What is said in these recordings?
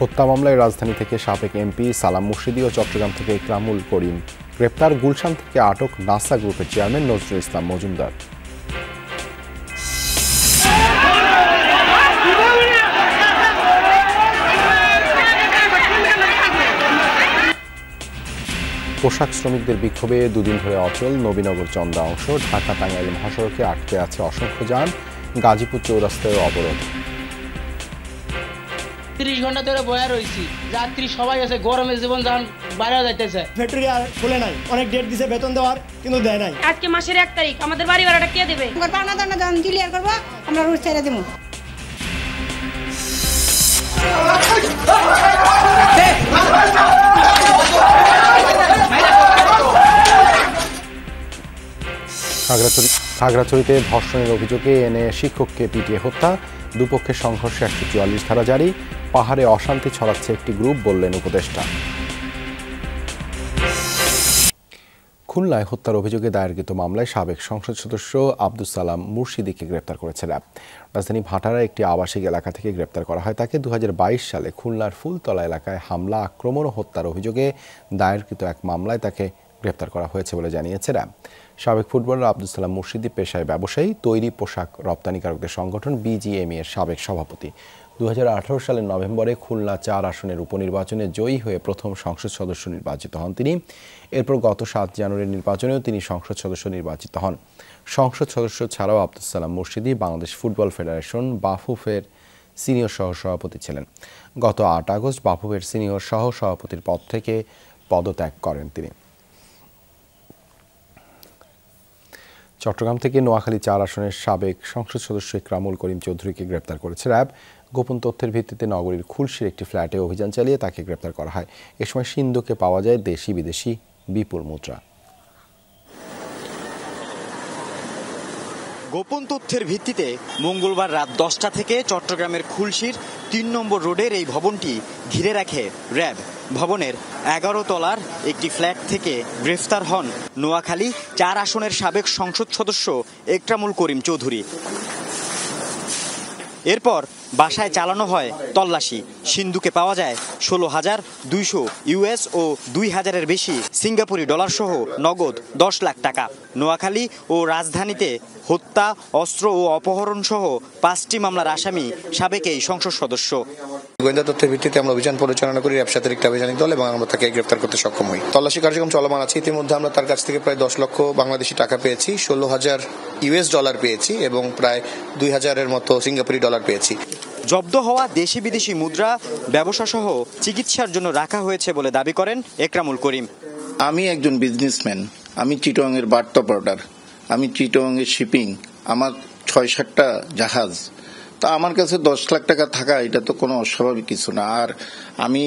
হত্যা মামলায় রাজধানী থেকে সাবেক এমপি সালাম মুর্শিদি ও চট্টগ্রাম থেকে ইকরামুল করিম গ্রেপ্তার। গুলশান থেকে আটক নাসা গ্রুপের চেয়ারম্যান নজরুল ইসলাম মজুমদার। পোশাক শ্রমিকদের বিক্ষোভে দুদিন ধরে অচল নবীনগর চন্দ্রা অংশ। ঢাকা টাঙ্গাইল মহাসড়কে আটকে আছে অসংখ্য যান। গাজীপুর চৌরাস্তায় অবরোধ। 30 ঘন্টা ধরে বয়া রয়েছি, যাত্রী সবাই আছে, গরমে জীবন যান বাইরে যাইতেছে। ফ্যাক্টরি আর খুলে নাই, অনেক ডেট দিছে বেতন দেওয়ার, কিন্তু দেয় নাই। আজকে মাসের 1 তারিখ, আমাদের বাড়ি ভাড়াটা কে দেবে? পানা দানা দান ক্লিয়ার করব, আমরা রুট ছেড়ে দেব। খাগড়াছড়িতে ধর্ষণের অভিযোগে এনে শিক্ষককে পিটিয়ে হত্যা। দুপক্ষের সংঘর্ষে 144 ধারা জারি। পাহাড়ে অশান্তি ছড়াচ্ছে একটি গ্রুপ, বললেন উপদেষ্টা। খুলনায় হত্যার অভিযোগে দায়েরকৃত মামলায় সাবেক সংসদ সদস্য আব্দুস সালাম মুর্শিদিকে গ্রেপ্তার করেছে র্যাব। রাজধানী ভাটারা একটি আবাসিক এলাকা থেকে গ্রেপ্তার করা হয় তাকে। 2022 সালে খুলনার ফুলতলা এলাকায় হামলা, আক্রমণ ও হত্যার অভিযোগে দায়েরকৃত এক মামলায় তাকে গ্রেপ্তার করা হয়েছে বলে জানিয়েছে র্যাব। সাবেক ফুটবলার আব্দুস সালাম মুর্শিদি পেশায় ব্যবসায়ী, তৈরি পোশাক রপ্তানিকারকদের সংগঠন বিজিএমই এর সাবেক সভাপতি। 2018 সালের নভেম্বরে খুলনা 4 আসনের উপনির্বাচনে জয়ী হয়ে প্রথম সংসদ সদস্য নির্বাচিত হন তিনি। এরপর গত 7 জানুয়ারির নির্বাচনেও তিনি সংসদ সদস্য নির্বাচিত হন। সংসদ সদস্য ছাড়াও আব্দুস সালাম মুর্শিদি বাংলাদেশ ফুটবল ফেডারেশন বাফুফের সিনিয়র সহ-সভাপতি ছিলেন। গত 8 আগস্ট বাফুফের সিনিয়র সহ-সভাপতির পদ থেকে পদত্যাগ করেন তিনি। চট্টগ্রাম থেকে নোয়াখালী 4 আসনের সাবেক সংসদ সদস্য ইকরামুল করিম চৌধুরীকে গ্রেপ্তার করেছে র্যাব। গোপন তথ্যের ভিত্তিতে নগরীর খুলশীর একটি ফ্ল্যাটে অভিযান চালিয়ে তাকে গ্রেপ্তার করা হয়। এ সময় সিন্ধুকে পাওয়া যায় দেশি বিদেশি বিপুল মুদ্রা। গোপন তথ্যের ভিত্তিতে মঙ্গলবার রাত 10টা থেকে চট্টগ্রামের খুলশীর 3 নম্বর রোডের এই ভবনটি ঘিরে রাখে র্যাব। ভবনের 11 তলার একটি ফ্ল্যাট থেকে গ্রেফতার হন নোয়াখালী 4 আসনের সাবেক সংসদ সদস্য ইকরামুল করিম চৌধুরী। এরপর বাসায় চালানো হয় তল্লাশি। সিন্ধুকে পাওয়া যায় 16,200 ইউএস ও 2,000-এর বেশি সিঙ্গাপুরি ডলার সহ নগদ 10 লাখ টাকা। নোয়াখালী ও রাজধানীতে হত্যা, অস্ত্র ও অপহরণ সহ 5টি মামলার আসামি সাবেক এই সংসদ সদস্য। গোয়েন্দা তথ্যের ভিত্তিতে আমরা অভিযান পরিচালনা করি র্যাব সাথে একটি আভিযানিক দল এবং আমরা তাকে গ্রেফতার করতে সক্ষম হই। তল্লাশি কার্যক্রম চলমান আছে। ইতিমধ্যে আমরা তার কাছ থেকে প্রায় 10 লক্ষ বাংলাদেশি টাকা পেয়েছি, 16,000 ইউএস ডলার পেয়েছি এবং প্রায় 2,000-এর মতো সিঙ্গাপুরি ডলার পেয়েছি। জব্দ হওয়া দেশি বিদেশি মুদ্রা ব্যবসা সহ চিকিৎসার জন্য রাখা হয়েছে বলে দাবি করেন ইকরামুল করিম। আমি একজন বিজনেসম্যান, আমি চিটং এর বার্তা অপারেটর, আমি চিটং এর শিপিং, আমার 6-7টা জাহাজ। তা আমার কাছে 10 লাখ টাকা থাকা এটা তো কোনো অস্বাভাবিক কিছু না। আর আমি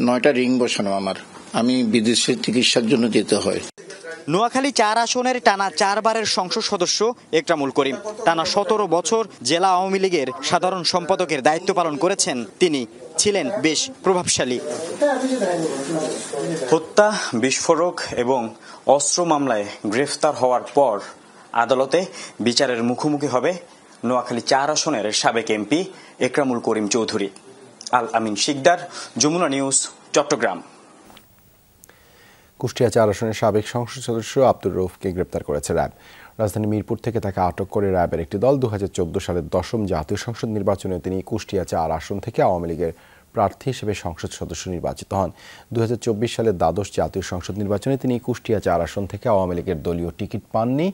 9টা রিং বসানো, আমি বিদেশে চিকিৎসার জন্য যেতে হয়। নোয়াখালী 4 আসনের টানা 4 বারের সংসদ সদস্য ইকরামুল করিম। টানা 17 বছর জেলা আওয়ামী লীগের সাধারণ সম্পাদকের দায়িত্ব পালন করেছেন তিনি। ছিলেন বেশ প্রভাবশালী। হত্যা, বিস্ফোরক এবং অস্ত্র মামলায় গ্রেফতার হওয়ার পর আদালতে বিচারের মুখোমুখি হবে নোয়াখালী 4 আসনের সাবেক এমপি ইকরামুল করিম চৌধুরী। আল আমিন শিকদার, যমুনা নিউজ, চট্টগ্রাম। কুষ্টিয়া 4 আসনের সাবেক সংসদ সদস্য আব্দুর রউফকে গ্রেপ্তার করেছে র্যাব। রাজধানী মিরপুর থেকে তাকে আটক করে র্যাবের একটি দল। 2014 সালের 10ম জাতীয় সংসদ নির্বাচনে তিনি কুষ্টিয়া 4 আসন থেকে আওয়ামী লীগের প্রার্থী হিসেবে সংসদ সদস্য নির্বাচিত হন। 2024 সালের দ্বাদশ জাতীয় সংসদ নির্বাচনে তিনি কুষ্টিয়া 4 আসন থেকে আওয়ামী লীগের দলীয় টিকিট পাননি।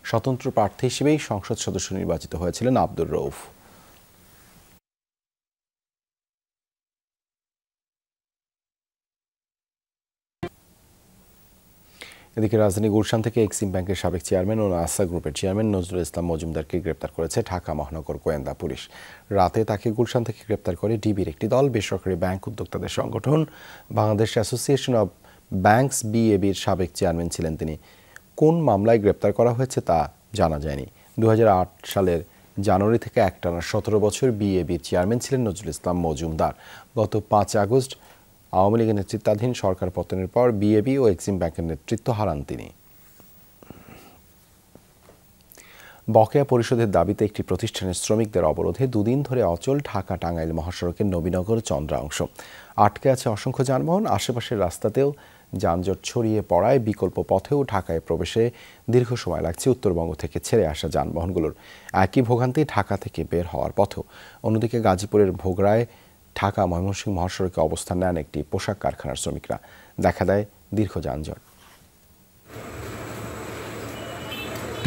স্বতন্ত্র প্রার্থী হিসেবেই সংসদ সদস্য নির্বাচিত হয়েছিলেন আব্দুর রউফ। এদিকে রাজধানী গুলশান থেকে এক্সিম ব্যাংকের সাবেক চেয়ারম্যান ও নাসা গ্রুপের চেয়ারম্যান নজরুল ইসলাম মজুমদারকে গ্রেপ্তার করেছে ঢাকা মহানগর গোয়েন্দা পুলিশ। রাতে তাকে গুলশান থেকে গ্রেপ্তার করে ডিবির একটি দল। বেসরকারি ব্যাংক উদ্যোক্তাদের সংগঠন বাংলাদেশ অ্যাসোসিয়েশন অব ব্যাংকস বিএবির সাবেক চেয়ারম্যান ছিলেন তিনি। কোন মামলায় গ্রেপ্তার করা হয়েছে তা জানা যায়নি। 2008 সালের জানুয়ারি থেকে একটানা 17 বছর বিএবির চেয়ারম্যান ছিলেন নজরুল ইসলাম মজুমদার। গত 5 আগস্ট আওয়ামী লীগের নেতৃত্বাধীন সরকার পতনের পর বিএবি ও এক্সিম ব্যাংকের নেতৃত্ব হারান তিনি। বকেয়া পরিশোধের দাবিতে একটি প্রতিষ্ঠানের শ্রমিকদের অবরোধে দুদিন ধরে অচল ঢাকা টাঙ্গাইল মহাসড়কের নবীনগর চন্দ্রা অংশ। আটকে আছে অসংখ্য যানবাহন। আশেপাশের রাস্তাতেও যানজট ছড়িয়ে পড়ায় বিকল্প পথেও ঢাকায় প্রবেশে দীর্ঘ সময় লাগছে উত্তরবঙ্গ থেকে ছেড়ে আসা যানবাহনগুলোর। একই ভোগান্তি ঢাকা থেকে বের হওয়ার পথেও। অন্যদিকে গাজীপুরের ভোগড়ায় ঢাকা ময়মনসিংহ মহাসড়কে অবস্থান নেন একটি পোশাক কারখানার শ্রমিকরা। দেখা দেয় দীর্ঘ যানজট।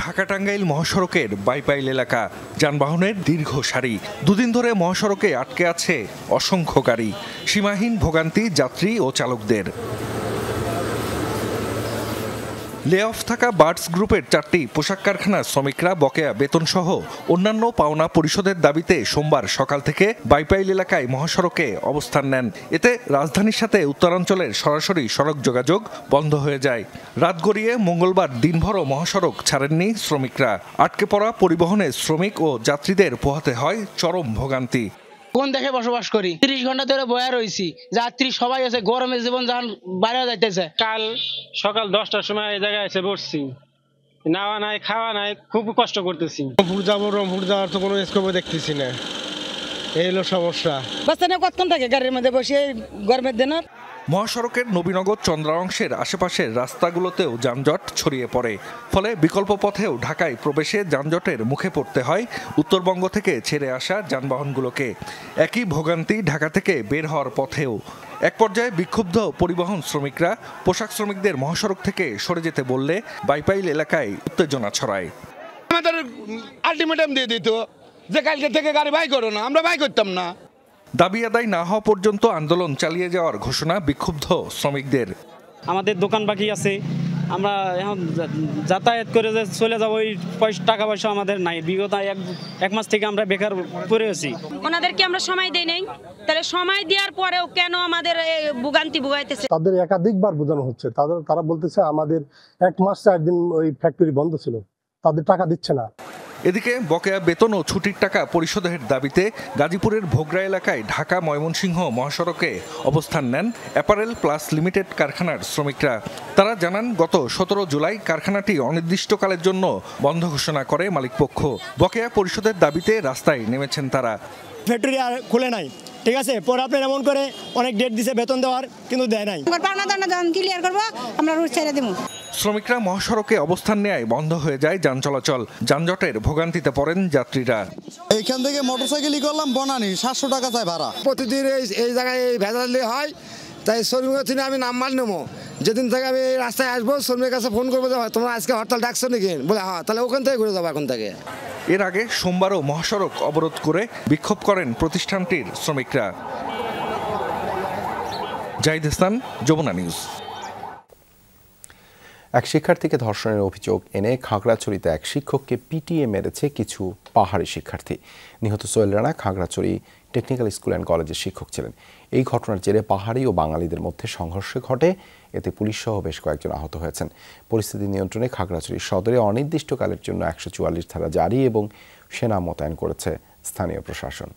ঢাকা টাঙ্গাইল মহাসড়কের বাইপাইল এলাকা, যানবাহনের দীর্ঘ সারি। দুদিন ধরে মহাসড়কে আটকে আছে অসংখ্য গাড়ি। সীমাহীন ভোগান্তি যাত্রী ও চালকদের। লে অফ থাকা বার্ডস গ্রুপের 4টি পোশাক কারখানার শ্রমিকরা বকেয়া বেতনসহ অন্যান্য পাওনা পরিশোধের দাবিতে সোমবার সকাল থেকে বাইপাইল এলাকায় মহাসড়কে অবস্থান নেন। এতে রাজধানীর সাথে উত্তরাঞ্চলের সরাসরি সড়ক যোগাযোগ বন্ধ হয়ে যায়। রাত গড়িয়ে মঙ্গলবার দিনভরও মহাসড়ক ছাড়েননি শ্রমিকরা। আটকে পড়া পরিবহনের শ্রমিক ও যাত্রীদের পোহাতে হয় চরম ভোগান্তি। কোন দেখে বসবাস করি, 30 ঘন্টা ধরে বয়া রয়েছি। যাত্রী সবাই আছে, গরমের জীবন যখন বাইরে যাইতেছে। কাল সকাল 10টার সময় এই জায়গায় এসে বসছি, নাওয়া নাই খাওয়া নাই, খুব কষ্ট করতেছি। রংপুর যাওয়ার তো কোনো স্কোপও দেখতেছি না, এই হলো সমস্যা। বাচ্চা নিয়ে কতক্ষণ থাকে গাড়ির মধ্যে বসে গরমের দিন। মহাসড়কের নবীনগর চন্দ্রা অংশের আশেপাশের রাস্তাগুলোতেও যানজট ছড়িয়ে পড়ে। ফলে বিকল্প পথেও ঢাকায় প্রবেশে যানজটের মুখে পড়তে হয় উত্তরবঙ্গ থেকে ছেড়ে আসা যানবাহনগুলোকে। একই ভোগান্তি ঢাকা থেকে বের হওয়ার পথেও। এক পর্যায়ে বিক্ষুব্ধ পরিবহন শ্রমিকরা পোশাক শ্রমিকদের মহাসড়ক থেকে সরে যেতে বললে বাইপাইল এলাকায় উত্তেজনা ছড়ায়। আমাদের আলটিমেটাম দিয়ে দিত যে কালকে থেকে গাড়ি বাই করো না, আমরা বাই করতাম না। দাবি আদায় না হওয়া পর্যন্ত আন্দোলন চালিয়ে যাওয়ার ঘোষণা বিক্ষুব্ধ শ্রমিকদের। আমাদের দোকান বাকি আছে, আমরা এখন যাতায়াত করে যে চলে যাবো, ওই টাকা পয়সা আমাদের নাই। বিগত এক মাস থেকে আমরা বেকার পড়ে আছি। ওনাদেরকে আমরা সময় দেই নাই, তাহলে সময় দেওয়ার পরেও কেন আমাদের ভোগান্তি ভোগাইতেছে? তাদের একাধিকবার বোঝানো হচ্ছে, তারা বলতেছে আমাদের 1 মাস 4 দিন ওই ফ্যাক্টরি বন্ধ ছিল, তাদের টাকা দিচ্ছে না। এদিকে বকেয়া বেতন ও ছুটির টাকা পরিশোধের দাবিতে গাজীপুরের ভোগড়া এলাকায় ঢাকা ময়মনসিংহ মহাসড়কে অবস্থান নেন অ্যাপারেল প্লাস লিমিটেড কারখানার শ্রমিকরা। তারা জানান, গত 17 জুলাই কারখানাটি অনির্দিষ্টকালের জন্য বন্ধ ঘোষণা করে মালিকপক্ষ। বকেয়া পরিশোধের দাবিতে রাস্তায় নেমেছেন তারা। ফ্যাক্টরি আর খুলে নাই, ঠিক আছে, পরে আপনার এমন করে অনেক ডেট দিছে বেতন দেওয়ার, কিন্তু দেয় নাই। ক্লিয়ার করবো, আমরা রুট ছেড়ে দেবো। শ্রমিকরা মহাসড়কে অবস্থান নেয় বন্ধ হয়ে যায় যান চলাচল। যানজটের ভোগান্তিতে পড়েন যাত্রীরা। এইখান থেকে মোটরসাইকেলই করলাম বনানি, 700 টাকা চাই ভাড়া। প্রতিদিন এই জায়গায় ভেজালি হয়, তাই শ্রমিকের থেকে আমি নাম্বার নেবো। যেদিন থেকে আমি এই রাস্তায় আসবো, শ্রমিকের কাছে ফোন করবো, তোমরা আজকে হরতাল ডাকছো নাকি? বলে হ্যাঁ, তাহলে ওখান থেকে ঘুরে যাবো এখন থেকে। এর আগে সোমবারও মহাসড়ক অবরোধ করে বিক্ষোভ করেন প্রতিষ্ঠানটির শ্রমিকরা। জাহিদ হাসান, যমুনা নিউজ। এক শিক্ষার্থীকে ধর্ষণের অভিযোগ এনে খাগড়াছড়িতে এক শিক্ষককে পিটিয়ে মেরেছে কিছু পাহাড়ি শিক্ষার্থী। নিহত Sohel Rana Khagrachhari technical school and কলেজের শিক্ষক ছিলেন। এই ঘটনার জেরে পাহাড়ি ও বাঙালিদের মধ্যে সংঘর্ষ ঘটে। এতে পুলিশ সহ বেশ কয়েকজন আহত হয়েছেন। পরিস্থিতি নিয়ন্ত্রণে খাগড়াছড়ি সদরে অনির্দিষ্টকালের জন্য 144 ধারা জারি এবং সেনা মোতায়েন করেছে স্থানীয় প্রশাসন।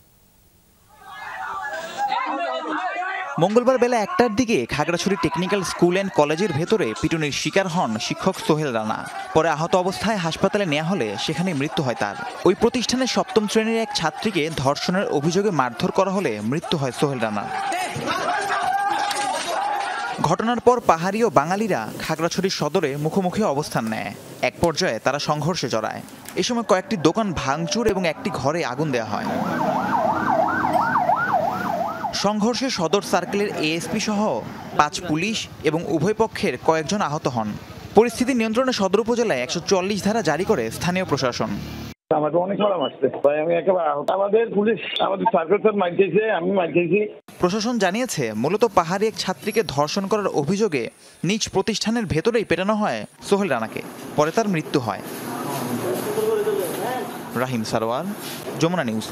মঙ্গলবার বেলা 1টার দিকে খাগড়াছড়ি টেকনিক্যাল স্কুল অ্যান্ড কলেজের ভেতরে পিটুনির শিকার হন শিক্ষক সোহেল রানা। পরে আহত অবস্থায় হাসপাতালে নেওয়া হলে সেখানে মৃত্যু হয় তার। ওই প্রতিষ্ঠানের 7ম শ্রেণীর এক ছাত্রীকে ধর্ষণের অভিযোগে মারধর করা হলে মৃত্যু হয় সোহেল রানার। ঘটনার পর পাহাড়ি ও বাঙালিরা খাগড়াছড়ি সদরে মুখোমুখি অবস্থান নেয়। এক পর্যায়ে তারা সংঘর্ষে জড়ায়। এ সময় কয়েকটি দোকান ভাঙচুর এবং একটি ঘরে আগুন দেওয়া হয়। সংঘর্ষে সদর সার্কেলের এএসপি সহ 5 পুলিশ এবং উভয় পক্ষের কয়েকজন আহত হন। পরিস্থিতি নিয়ন্ত্রণে সদর উপজেলায় 144 ধারা জারি করে স্থানীয় প্রশাসন। আমাকে অনেক মারাম আসছে, তাই আমি একেবারে আমাদের পুলিশ আমাদের সার্কেল মাইকেছে, আমি মাইকেছি। প্রশাসন জানিয়েছে, মূলত পাহাড়ি এক ছাত্রীকে ধর্ষণ করার অভিযোগে নিজ প্রতিষ্ঠানের ভেতরেই পেটানো হয় সোহেল রানাকে। পরে তার মৃত্যু হয়। রাহিম সারোয়ার, যমুনা নিউজ।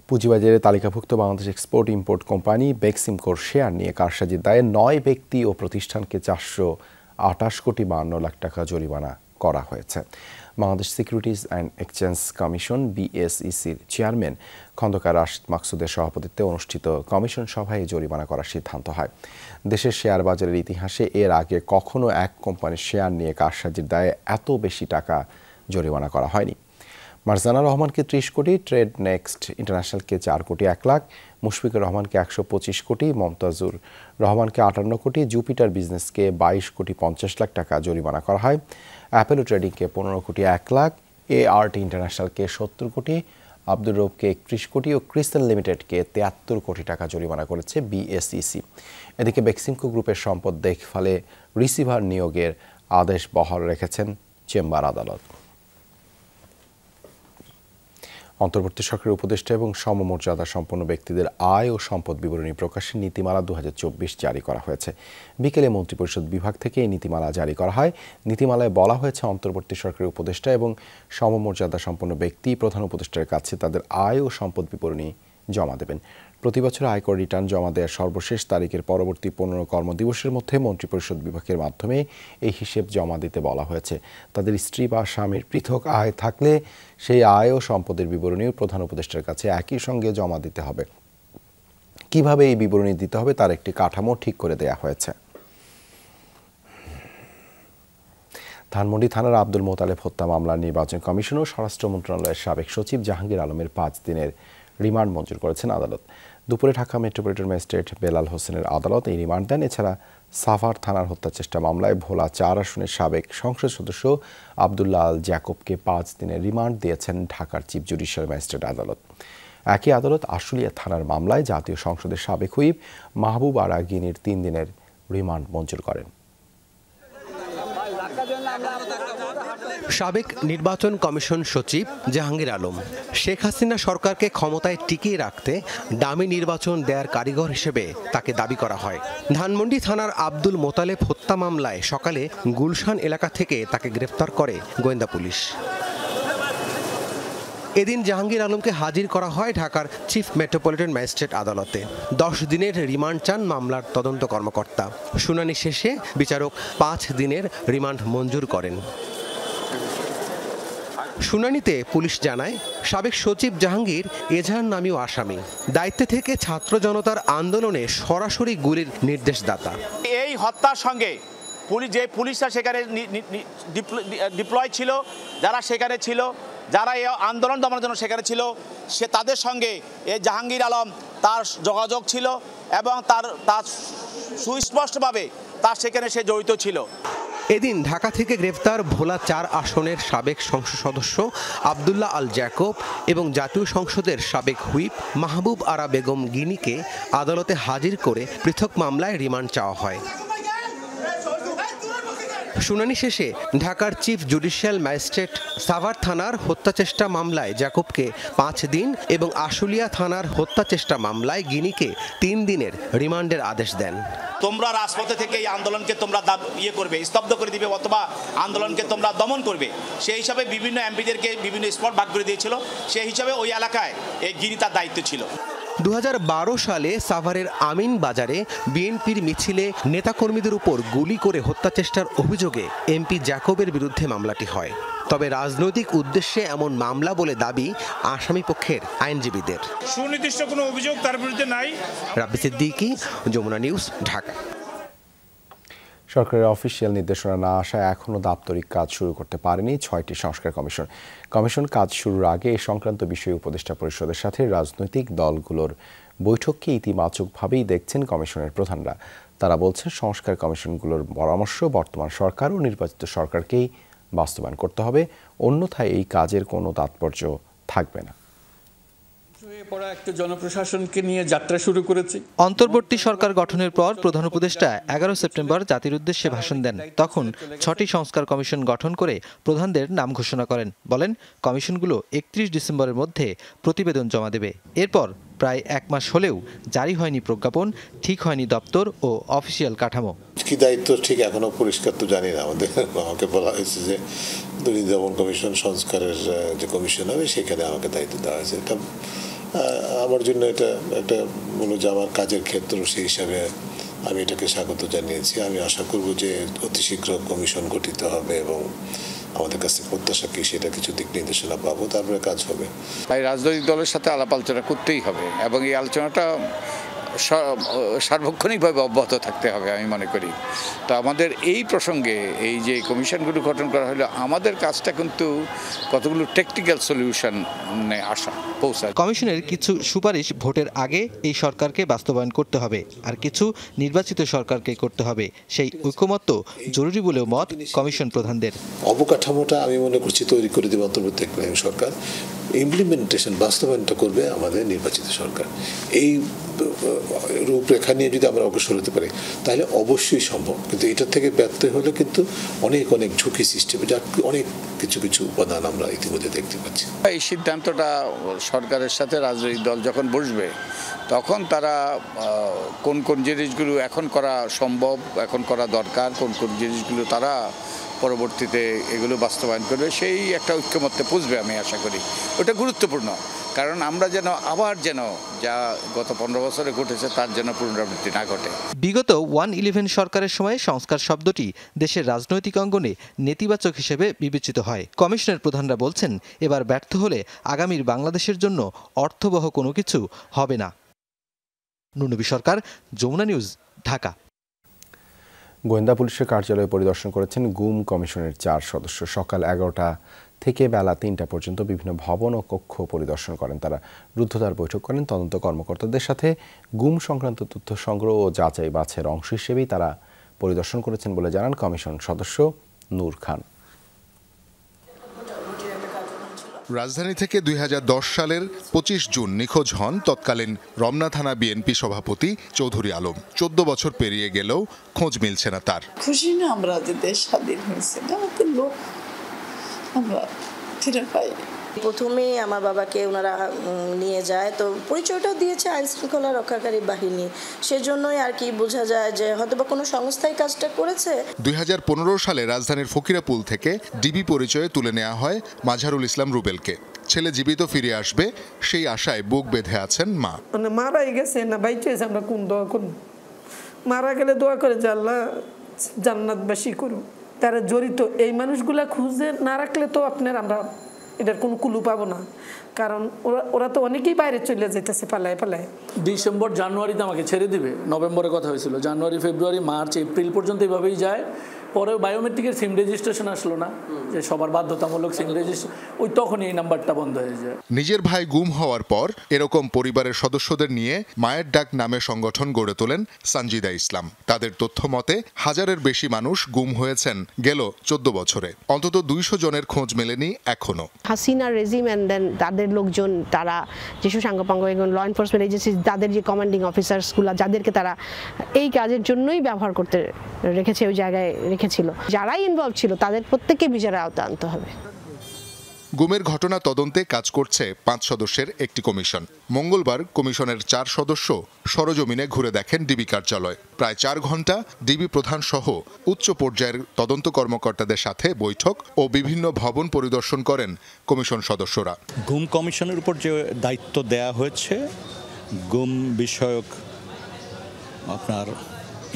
পুঁজিবাজারে তালিকাভুক্ত বাংলাদেশ এক্সপোর্ট ইম্পোর্ট কোম্পানি বেক্সিমকোর শেয়ার নিয়ে কারসাজির দায়ে 9 ব্যক্তি ও প্রতিষ্ঠানকে 428 কোটি 52 লাখ টাকা জরিমানা করা হয়েছে। Bangladesh securities and exchange commission বিএসইসির চেয়ারম্যান খন্দকার রাশিদ মাকসুদের সভাপতিত্বে অনুষ্ঠিত কমিশন সভায় এই জরিমানা করার সিদ্ধান্ত হয়। দেশের শেয়ার বাজারের ইতিহাসে এর আগে কখনো এক কোম্পানির শেয়ার নিয়ে কারসাজির দায়ে এত বেশি টাকা জরিমানা করা হয়নি। মারজানা রহমানকে 30 কোটি, ট্রেড নেক্সট ইন্টারন্যাশনালকে 4 কোটি 1 লাখ, মুশফিকুর রহমানকে 125 কোটি, মমতাজুর রহমানকে 58 কোটি, জুপিটার বিজনেসকে 22 কোটি 50 লাখ টাকা জরিমানা করা হয়, অ্যাপেলো ট্রেডিংকে 15 কোটি 1 লাখ, ART ইন্টারন্যাশনালকে 70 কোটি, আব্দুর রৌফকে 31 কোটি ও ক্রিস্টাল লিমিটেডকে 73 কোটি টাকা জরিমানা করেছে BSEC। এদিকে বেক্সিমকো গ্রুপের সম্পদ দেখভালে রিসিভার নিয়োগের আদেশ বহাল রেখেছেন চেম্বার আদালত। অন্তর্বর্তী সরকারের উপদেষ্টা এবং সমমর্যাদা সম্পন্ন ব্যক্তিদের আয় ও সম্পদ বিবরণী প্রকাশের নীতিমালা 2024 জারি করা হয়েছে। বিকেলে মন্ত্রিপরিষদ বিভাগ থেকে এই নীতিমালা জারি করা হয়। নীতিমালায় বলা হয়েছে অন্তর্বর্তী সরকারের উপদেষ্টা এবং সমমর্যাদা সম্পন্ন ব্যক্তি প্রধান উপদেষ্টার কাছে তাদের আয় ও সম্পদ বিবরণী জমা দেবেন। প্রতি বছর আয়কর রিটার্ন জমা দেওয়ার সর্বশেষ তারিখের পরবর্তী 15 কর্মদিবসের মধ্যে মন্ত্রিপরিষদ বিভাগের মাধ্যমে এই হিসেব জমা দিতে বলা হয়েছে। তাদের স্ত্রী বা স্বামীর পৃথক আয় থাকলে সেই আয় ও সম্পদের বিবরণীও প্রধান উপদেষ্টার কাছে একই সঙ্গে জমা দিতে হবে। কিভাবে এই বিবরণী দিতে হবে তার একটি কাঠামো ঠিক করে দেয়া হয়েছে। ধানমন্ডি থানার আব্দুল মোতালেব হত্যা মামলার নির্বাচন কমিশন ও স্বরাষ্ট্র মন্ত্রণালয়ের সাবেক সচিব জাহাঙ্গীর আলমের 5 দিনের রিমান্ড মঞ্জুর করেছেন আদালত। দুপুরে ঢাকা মেট্রোপলিটন ম্যাজিস্ট্রেট বেলাল হোসেনের আদালত এই রিমান্ড দেন। এছাড়া সাভার থানার হত্যা চেষ্টা মামলায় ভোলা 4 আসনের সাবেক সংসদ সদস্য আব্দুল্লাহ আল জ্যাকবকে 5 দিনের রিমান্ড দিয়েছেন ঢাকার চিফ জুডিশিয়াল ম্যাজিস্ট্রেট আদালত। একই আদালত আশুলিয়া থানার মামলায় জাতীয় সংসদের সাবেক হুইপ মাহবুব আরা গিনির 3 দিনের রিমান্ড মঞ্জুর করেন। সাবেক নির্বাচন কমিশন সচিব জাহাঙ্গীর আলম শেখ হাসিনা সরকারকে ক্ষমতায় টিকিয়ে রাখতে ডামি নির্বাচন দেয়ার কারিগর হিসেবে তাকে দাবি করা হয়। ধানমন্ডি থানার আব্দুল মোতালেব হত্যা মামলায় সকালে গুলশান এলাকা থেকে তাকে গ্রেফতার করে গোয়েন্দা পুলিশ। এদিন জাহাঙ্গীর আলমকে হাজির করা হয় ঢাকার চিফ মেট্রোপলিটন ম্যাজিস্ট্রেট আদালতে। 10 দিনের রিমান্ড চান মামলার তদন্ত কর্মকর্তা। শুনানি শেষে বিচারক 5 দিনের রিমান্ড মঞ্জুর করেন। শুনানিতে পুলিশ জানায় সাবেক সচিব জাহাঙ্গীর এজাহার নামীয় আসামি, দায়িত্বে থেকে ছাত্র জনতার আন্দোলনে সরাসরি গুলির নির্দেশদাতা। এই হত্যার সঙ্গে পুলিশরা সেখানে ডিপ্লয় ছিল, যারা সেখানে ছিল, যারা এই আন্দোলন দমনের জন্য সেখানে ছিল, তাদের সঙ্গে এই জাহাঙ্গীর আলম তার যোগাযোগ ছিল এবং তার সুস্পষ্টভাবে তার সেখানে সে জড়িত ছিল। এদিন ঢাকা থেকে গ্রেফতার ভোলা 4 আসনের সাবেক সংসদ সদস্য আব্দুল্লাহ আল জ্যাকব এবং জাতীয় সংসদের সাবেক হুইপ মাহবুব আরা বেগম গিনিকে আদালতে হাজির করে পৃথক মামলায় রিমান্ড চাওয়া হয়। শুনানি শেষে ঢাকার চিফ জুডিশিয়াল ম্যাজিস্ট্রেট সাভার থানার হত্যাচেষ্টা মামলায় জ্যাকবকে 5 দিন এবং আশুলিয়া থানার হত্যাচেষ্টা মামলায় গিনিকে 3 দিনের রিমান্ডের আদেশ দেন। তোমরা রাজপথে থেকে এই আন্দোলনকে তোমরা করবে, স্তব্ধ করে দিবে অথবা আন্দোলনকে তোমরা দমন করবে, সেই হিসাবে বিভিন্ন এমপিদেরকে বিভিন্ন স্পট ভাগ করে দিয়েছিল। সেই হিসাবে ওই এলাকায় এই গিনি তার দায়িত্ব ছিল। 2012 সালে সাভারের আমিন বাজারে বিএনপির মিছিলে নেতাকর্মীদের উপর গুলি করে হত্যাচেষ্টার অভিযোগে এমপি জ্যাকবের বিরুদ্ধে মামলাটি হয়। তবে রাজনৈতিক উদ্দেশ্যে এমন মামলা বলে দাবি আসামি পক্ষের আইনজীবীদের। সুনির্দিষ্ট কোনো অভিযোগ তার বিরুদ্ধে নাই। রাব্বি সিদ্দিকী, যমুনা নিউজ, ঢাকা। সরকারের অফিসিয়াল নির্দেশনা না আসায় এখনও দাপ্তরিক কাজ শুরু করতে পারেনি 6টি সংস্কার কমিশন। কমিশন কাজ শুরুর আগে এই সংক্রান্ত বিষয়ে উপদেষ্টা পরিষদের সাথে রাজনৈতিক দলগুলোর বৈঠককে ইতিবাচকভাবেই দেখছেন কমিশনের প্রধানরা। তারা বলছেন সংস্কার কমিশনগুলোর পরামর্শ বর্তমান সরকার ও নির্বাচিত সরকারকেই বাস্তবায়ন করতে হবে, অন্যথায় এই কাজের কোনো তাৎপর্য থাকবে না। জনপ্রশাসনকে নিয়ে যাত্রা শুরু করেছে। অন্তর্বর্তী সরকার গঠনের পর প্রধান উপদেষ্টা 11 সেপ্টেম্বর জাতির উদ্দেশ্যে ভাষণ দেন। তখন 6টি সংস্কার কমিশন গঠন করে প্রধানদের নাম ঘোষণা করেন। বলেন কমিশনগুলো 31 ডিসেম্বরের মধ্যে প্রতিবেদন জমা দেবে। এরপর প্রায় 1 মাস হলেও জারি হয়নি প্রজ্ঞাপন, ঠিক হয়নি দপ্তর ও অফিসিয়াল কাঠামো। কি দায়িত্ব ঠিক এখনো পরিষ্কার তো জানি না। আমাকে বলা হয়েছে যে দুর্নীতি দমন কমিশন সংস্কারের যে কমিশন হবে সেখানে আমাকে দায়িত্ব দেওয়া হয়েছে। এটা আমার জন্য এটা একটা বলো যে আমার কাজের ক্ষেত্র, সেই হিসাবে আমি এটাকে স্বাগত জানিয়েছি। আমি আশা করব যে অতি শীঘ্র কমিশন গঠিত হবে এবং আমাদের কাছে প্রত্যাশা কি সেটা কিছু দিক নির্দেশনা পাবো, তারপরে কাজ হবে। তাই রাজনৈতিক দলের সাথে আলাপ আলোচনা করতেই হবে এবং এই আলোচনাটা সার্বক্ষণিকভাবে অব্যাহত থাকতে হবে আমি মনে করি। তো আমাদের এই প্রসঙ্গে এই যে কমিশনগুলো গঠন করা হলো, আমাদের কাজটা কিন্তু কতগুলো টেকনিক্যাল সলিউশনে পৌঁছা। কমিশনের কিছু সুপারিশ ভোটের আগে এই সরকারকে বাস্তবায়ন করতে হবে, আর কিছু নির্বাচিত সরকারকে করতে হবে। সেই ঐকমত্য জরুরি বলেও মত কমিশন প্রধানদের। অবকাঠামোটা আমি মনে করছি তৈরি করে দেবে অন্তর্বর্তীকালীন সরকার, ইমপ্লিমেন্টেশন বাস্তবায়নটা করবে আমাদের নির্বাচিত সরকার। এই রূপরেখা নিয়ে যদি আমরা অগ্রসর হতে পারি তাহলে অবশ্যই সম্ভব, কিন্তু এটা থেকে ব্যর্থ হলে কিন্তু অনেক অনেক ঝুঁকি সৃষ্টি হবে, যার অনেক কিছু উপাদান আমরা ইতিমধ্যে দেখতে পাচ্ছি। এই সিদ্ধান্তটা সরকারের সাথে রাজনৈতিক দল যখন বসবে তখন তারা কোন কোন জিনিসগুলো এখন করা সম্ভব, এখন করা দরকার, কোন কোন জিনিসগুলো তারা পরবর্তীতে এগুলো বাস্তবায়ন করবে, সেই একটা ঐক্যমত্যে পৌঁছবে আমি আশা করি। ওটা গুরুত্বপূর্ণ, কারণ আমরা যেন আবার যা গত 15 বছরে ঘটেছে তার যেন পুনরাবৃত্তি না ঘটে। বিগত 1-11 সরকারের সময় সংস্কার শব্দটি দেশের রাজনৈতিক অঙ্গনে নেতিবাচক হিসেবে বিবেচিত হয়। কমিশনের প্রধানরা বলছেন, এবার ব্যর্থ হলে আগামীর বাংলাদেশের জন্য অর্থবহ কোনো কিছু হবে না। নুনবী সরকার, যমুনা নিউজ, ঢাকা। গোয়েন্দা পুলিশের কার্যালয় পরিদর্শন করেছেন গুম কমিশনের 4 সদস্য। সকাল 11টা থেকে বেলা 3টা পর্যন্ত বিভিন্ন ভবন ও কক্ষ পরিদর্শন করেন তারা। রুদ্ধদ্বার বৈঠক করেন তদন্ত কর্মকর্তাদের সাথে। গুম সংক্রান্ত তথ্য সংগ্রহ ও যাচাই বাছাইয়ের অংশ হিসেবেই তারা পরিদর্শন করেছেন বলে জানান কমিশন সদস্য নূর খান। রাজধানী থেকে 2010 সালের 25 জুন নিখোঁজ হন তৎকালীন রমনা থানা বিএনপি সভাপতি চৌধুরী আলম। 14 বছর পেরিয়ে গেলেও খোঁজ মিলছে না তার। খুশি না আমরা যে দেশ স্বাধীন হয়েছে, আমাদের লোক আমরা ফিরে পাই। প্রথমে আমার বাবাকে ওনারা নিয়ে যায়, তো পরিচয়টাও দিয়েছে আইন শৃঙ্খলা রক্ষাকারী বাহিনী, সেজন্যই আর কি বোঝা যায় যে হয়তো বা কোনো সংস্থাই কাজটা করেছে। 2015 সালে রাজধানীর ফকিরাপুল থেকে ডিবি পরিচয়ে তুলে নেওয়া হয় মাঝারুল ইসলাম রুবেলকে। ছেলে জীবিত ফিরে আসবে সেই আশায় বুক বেঁধে আছেন মা। মানে মারাই গেছে না বাইচে আছে, আমরা কোন দোয়া করব? মারা গেলে দোয়া করে যে আল্লাহ জান্নাতবাসী করুন। তারা জড়িত এই মানুষগুলা খুঁজে না রাখলে তো আপনার আমরা এটার কোনো কুলু পাবো না, কারণ ওরা তো অনেকেই বাইরে চলে যেতেছে পালায় পালায়। ডিসেম্বর জানুয়ারিতে আমাকে ছেড়ে দিবে, নভেম্বরে কথা হয়েছিল, জানুয়ারি ফেব্রুয়ারি মার্চ এপ্রিল পর্যন্ত এভাবেই যায়। পরে বায়োমেট্রিকের সিম রেজিস্ট্রেশন আসলো না, যে সবার বাধ্যতামূলক সিম রেজিস্ট্রেশন, ওই তখনই এই নাম্বারটা বন্ধ হয়ে যায়। নিজের ভাই গুম হওয়ার পর এরকম পরিবারের সদস্যদের নিয়ে মায়ের ডাক নামে সংগঠন গড়ে তোলেন সানজিদা ইসলাম। তাদের তথ্য মতে 1000-এর বেশি মানুষ গুম হয়েছেন গেল 14 বছরে। অন্তত 200 জনের খোঁজ মেলেনি এখনো। হাসিনা রেজিম এন্ড দেন তাদের লোকজন, তারা যেসব সাঙ্গপাঙ্গ ল এনফোর্সমেন্ট এজেন্সি, তাদের যে কমান্ডিং অফিসার্সগুলো যাদেরকে তারা এই কাজের জন্যই ব্যবহার করতে রেখেছে, ওই জায়গায় রেখেছিল, যারাই ইনভলভ ছিল তাদের প্রত্যেককে বিচারের আওতায় আনতে হবে। গুমের ঘটনা তদন্তে কাজ করছে 5 সদস্যের একটি কমিশন। মঙ্গলবার কমিশনের 4 সদস্য সরজমিনে ঘুরে দেখেন ডিবি কার্যালয়। প্রায় 4 ঘন্টা ডিবি প্রধান সহ উচ্চ পর্যায়ের তদন্ত কর্মকর্তাদের সাথে বৈঠক ও বিভিন্ন ভবন পরিদর্শন করেন কমিশন সদস্যরা। গুম কমিশনের উপর যে দায়িত্ব দেয়া হয়েছে, গুম বিষয়ক আপনার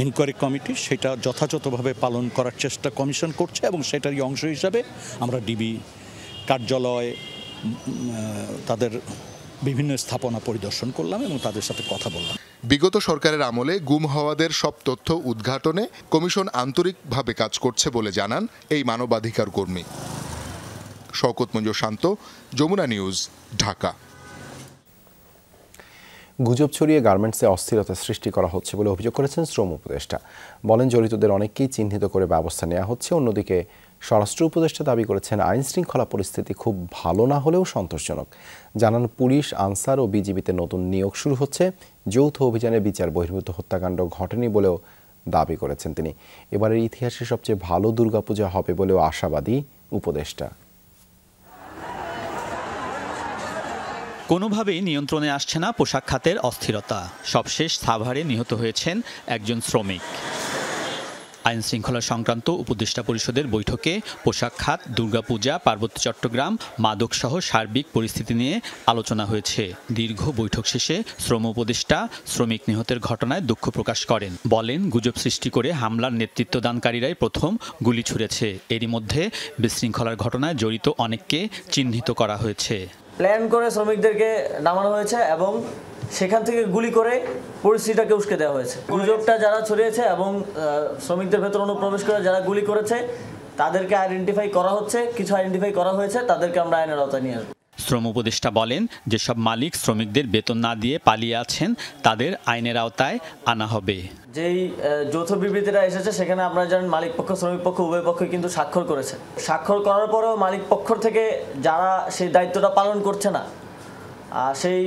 ইনকোয়ারি কমিটি, সেটা যথাযথভাবে পালন করার চেষ্টা কমিশন করছে এবং সেটারই অংশ হিসাবে আমরা ডিবি কার্যালয়, তাদের বিভিন্ন স্থাপনা পরিদর্শন করলাম এবং তাদের সাথে কথা বললাম। বিগত সরকারের আমলে গুম হওয়াদের সব তথ্য উদ্ঘাটনে কমিশন আন্তরিকভাবে কাজ করছে বলে জানান এই মানবাধিকার কর্মী। শওকত মঞ্জুর শান্ত, যমুনা নিউজ, ঢাকা। গুজব ছড়িয়ে গার্মেন্টসে অস্থিরতা সৃষ্টি করা হচ্ছে বলে অভিযোগ করেছেন শ্রম উপদেষ্টা। বলেন, জড়িতদের অনেককেই চিহ্নিত করে ব্যবস্থা নেওয়া হচ্ছে। অন্যদিকে স্বরাষ্ট্র উপদেষ্টা দাবি করেছেন আইন শৃঙ্খলা পরিস্থিতি খুব ভালো না হলেও সন্তোষজনক। জানান, পুলিশ, আনসার ও বিজিবিতে নতুন নিয়োগ শুরু হচ্ছে। যৌথ অভিযানে বিচার বহির্ভূত হত্যাকাণ্ড ঘটেনি বলেও দাবি করেছেন তিনি। এবারের ইতিহাসে সবচেয়ে ভালো দুর্গাপূজা হবে বলেও আশাবাদী উপদেষ্টা। কোনোভাবেই নিয়ন্ত্রণে আসছে না পোশাক খাতের অস্থিরতা। সবশেষ সাভারে নিহত হয়েছেন একজন শ্রমিক। আইন শৃঙ্খলা সংক্রান্ত উপদেষ্টা পরিষদের বৈঠকে পোশাক খাত, দুর্গাপূজা, পার্বত্য চট্টগ্রাম, মাদকসহ সার্বিক পরিস্থিতি নিয়ে আলোচনা হয়েছে। দীর্ঘ বৈঠক শেষে শ্রম উপদেষ্টা শ্রমিক নিহতের ঘটনায় দুঃখ প্রকাশ করেন। বলেন, গুজব সৃষ্টি করে হামলার নেতৃত্বদানকারীরাই প্রথম গুলি ছুড়েছে। এরই মধ্যে বিশৃঙ্খলার ঘটনায় জড়িত অনেককে চিহ্নিত করা হয়েছে। প্ল্যান করে শ্রমিকদেরকে নামানো হয়েছে এবং সেখান থেকে গুলি করে পরিস্থিতিটাকে উস্কে দেওয়া হয়েছে। গুজবটা যারা ছড়িয়েছে এবং শ্রমিকদের ভেতর অনুপ্রবেশ করে যারা গুলি করেছে তাদেরকে আইডেন্টিফাই করা হচ্ছে, কিছু আইডেন্টিফাই করা হয়েছে, তাদেরকে আমরা আইনের আওতায় নিয়ে আসবো। শ্রম উপদেষ্টা বলেন, যেসব মালিক শ্রমিকদের বেতন না দিয়ে পালিয়ে আছেন তাদের আইনের আওতায় আনা হবে। যেই যৌথ বিবৃতিটা এসেছে সেখানে আপনারা জানেন মালিক পক্ষ শ্রমিক পক্ষ উভয় পক্ষই কিন্তু স্বাক্ষর করেছে। স্বাক্ষর করার পরেও মালিক পক্ষ থেকে যারা সেই দায়িত্বটা পালন করছে না, সেই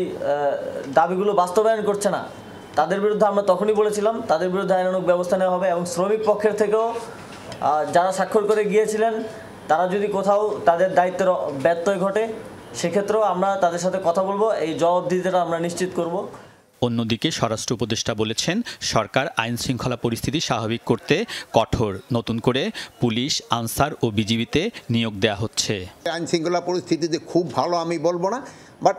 দাবিগুলো বাস্তবায়ন করছে না, তাদের বিরুদ্ধে আমরা তখনই বলেছিলাম তাদের বিরুদ্ধে আইনানুগ ব্যবস্থা নেওয়া হবে। এবং শ্রমিক পক্ষের থেকেও যারা স্বাক্ষর করে গিয়েছিলেন তারা যদি কোথাও তাদের দায়িত্বের ব্যত্যয় ঘটে সেক্ষেত্রেও আমরা তাদের সাথে কথা বলবো, এই জবাবদিহিতাটা আমরা নিশ্চিত করব। অন্যদিকে স্বরাষ্ট্র উপদেষ্টা বলেছেন, সরকার আইন শৃঙ্খলা পরিস্থিতি স্বাভাবিক করতে কঠোর নতুন করে পুলিশ, আনসার ও বিজিবিতে নিয়োগ দেওয়া হচ্ছে। আইন শৃঙ্খলা পরিস্থিতিতে খুব ভালো আমি বলবো না, বাট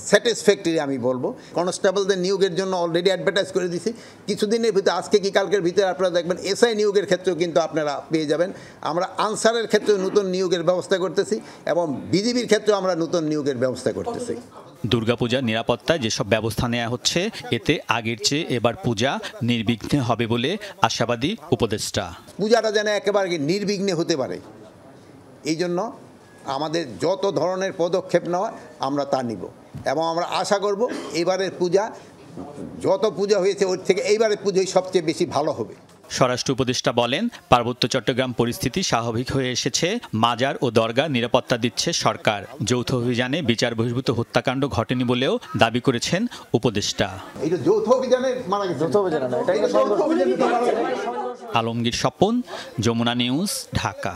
স্যাটিসফ্যাক্টরি আমি বলবো। কনস্টেবলদের নিয়োগের জন্য অলরেডি অ্যাডভার্টাইজ করে দিয়েছি। কিছুদিনের ভিতরে, আজকে কি কালকের ভিতরে আপনারা দেখবেন এসআই নিয়োগের ক্ষেত্রেও কিন্তু আপনারা পেয়ে যাবেন। আমরা আনসারের ক্ষেত্রেও নতুন নিয়োগের ব্যবস্থা করতেছি এবং বিজিবির ক্ষেত্রেও আমরা নতুন নিয়োগের ব্যবস্থা করতেছি। দুর্গাপূজার নিরাপত্তায় যেসব ব্যবস্থা নেওয়া হচ্ছে এতে আগের চেয়ে এবার পূজা নির্বিঘ্নে হবে বলে আশাবাদী উপদেষ্টা। পূজাটা যেন একেবারে নির্বিঘ্নে হতে পারে, এই জন্য আমাদের যত ধরনের পদক্ষেপ নেওয়া আমরা তা নিব এবং আমরা আশা করব এবারের পূজা যত পূজা হয়েছে ওর থেকে এইবারের পূজাই সবচেয়ে বেশি ভালো হবে। স্বরাষ্ট্র উপদেষ্টা বলেন, পার্বত্য চট্টগ্রাম পরিস্থিতি স্বাভাবিক হয়ে এসেছে, মাজার ও দরগা নিরাপত্তা দিচ্ছে সরকার। যৌথ অভিযানে বিচার বহির্ভূত হত্যাকাণ্ড ঘটেনি বলেও দাবি করেছেন উপদেষ্টা। আলমগীর স্বপন, যমুনা নিউজ, ঢাকা।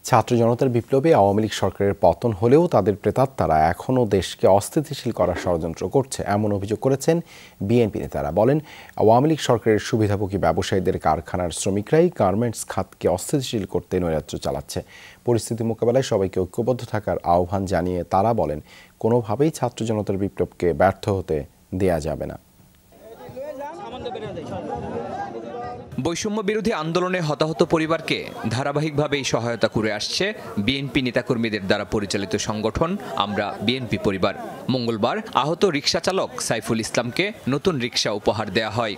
ছাত্র জনতার বিপ্লবে আওয়ামী লীগ সরকারের পতন হলেও তাদের প্রেতাত্মারা এখনও দেশকে অস্থিতিশীল করার ষড়যন্ত্র করছে, এমন অভিযোগ করেছেন বিএনপি নেতারা। বলেন, আওয়ামী লীগ সরকারের সুবিধাভোগী ব্যবসায়ীদের কারখানার শ্রমিকরাই গার্মেন্টস খাতকে অস্থিতিশীল করতে নৈরাজ্য চালাচ্ছে। পরিস্থিতি মোকাবেলায় সবাইকে ঐক্যবদ্ধ থাকার আহ্বান জানিয়ে তারা বলেন, কোনোভাবেই ছাত্র জনতার বিপ্লবকে ব্যর্থ হতে দেয়া যাবে না। বৈষম্য বিরোধী আন্দোলনে হতাহত পরিবারকে ধারাবাহিকভাবেই সহায়তা করে আসছে বিএনপি নেতাকর্মীদের দ্বারা পরিচালিত সংগঠন আমরা বিএনপি পরিবার। মঙ্গলবার আহত রিকশা চালক সাইফুল ইসলামকে নতুন রিকশা উপহার দেয়া হয়।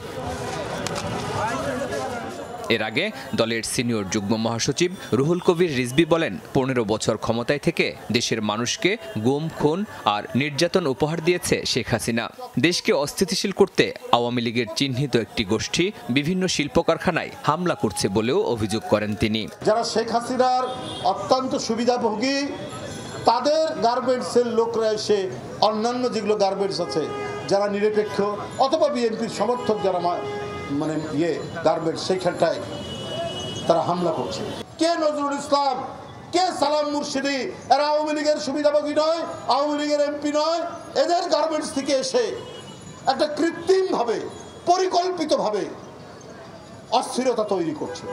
এর আগে দলের সিনিয়র যুগ্ম মহাসচিব রুহুল কবির রিজভী বলেন, 15 বছর ক্ষমতায় থেকে দেশের মানুষকে গুম, খুন আর নির্যাতন উপহার দিয়েছে শেখ হাসিনা। দেশকে অস্থিতিশীল করতে আওয়ামী লীগের চিহ্নিত একটি গোষ্ঠী বিভিন্ন শিল্প কারখানায় হামলা করছে বলেও অভিযোগ করেন তিনি। যারা শেখ হাসিনার অত্যন্ত সুবিধাভোগী তাদের গার্মেন্টসের লোকরা এসে অন্যান্য যেগুলো গার্মেন্টস আছে যারা নিরপেক্ষ অথবা বিএনপির সমর্থক যারা মানে গার্মেন্টস সেইখানটায় তারা হামলা করছে। কে নজরুল ইসলাম, কে সালাম মুর্শিদি, এরা আওয়ামী লীগের সুবিধাভোগী নয়, আওয়ামী লীগের এমপি নয়। এদের গার্মেন্টস থেকে এসে একটা কৃত্রিমভাবে পরিকল্পিতভাবে অস্থিরতা তৈরি করছে।